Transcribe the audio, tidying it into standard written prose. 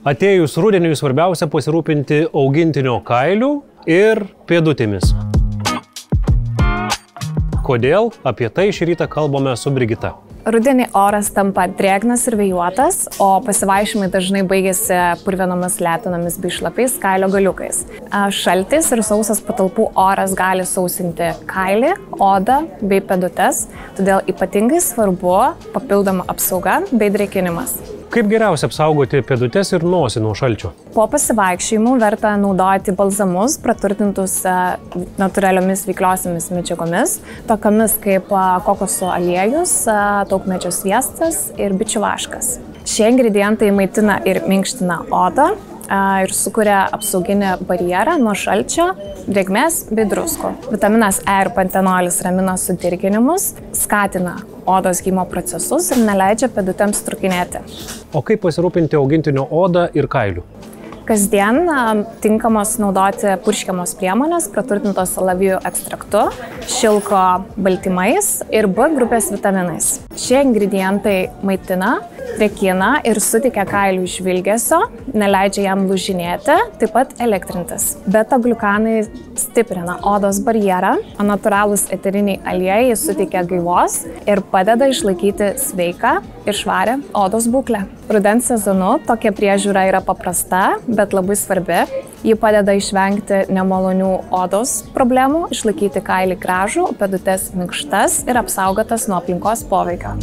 Atėjus rudeniui svarbiausia pasirūpinti augintinio kailių ir pėdutėmis. Kodėl? Apie tai šį rytą kalbame su Brigita. Rudenį oras tampa drėgnas ir vėjuotas, o pasivaišymai dažnai baigėsi purvinomis letenomis bei šlapiais kailio galiukais. Šaltis ir sausas patalpų oras gali sausinti kailį, odą bei pėdutes, todėl ypatingai svarbu papildoma apsauga bei drėkinimas. Kaip geriausia apsaugoti pėdutes ir nosį nuo šalčio? Po pasivaikščiojimų verta naudoti balzamus, praturtintus natūraliomis veikliosiomis medžiagomis, tokiamis kaip kokosų aliejus, taukmedžio sviestas ir bičių vaškas. Šie ingredientai maitina ir minkština odą ir sukuria apsauginį barjerą nuo šalčio, drėgmės bei druskų. Vitaminas E ir pantenolis ramina sudirginimus, skatina odos gymo procesus ir neleidžia pėdutėms trūkinėti. O kaip pasirūpinti augintinio odą ir kailių? Kasdien tinkamos naudoti purškiamos priemonės, praturtintos alavijų ekstraktu, šilko baltymais ir B grupės vitaminais. Šie ingredientai maitina, drėkina ir suteikia kailiui žvilgesio, neleidžia jam lūžinėti, taip pat elektrintis. Beta-gliukanai stiprina odos barjerą, o natūralūs eteriniai aliejai suteikia gaivos ir padeda išlaikyti sveiką ir švarę odos būklę. Rudens sezonu tokia priežiūra yra paprasta, bet labai svarbi. Ji padeda išvengti nemalonių odos problemų, išlaikyti kailį gražų, pėdutes minkštas ir apsaugotas nuo aplinkos poveikio.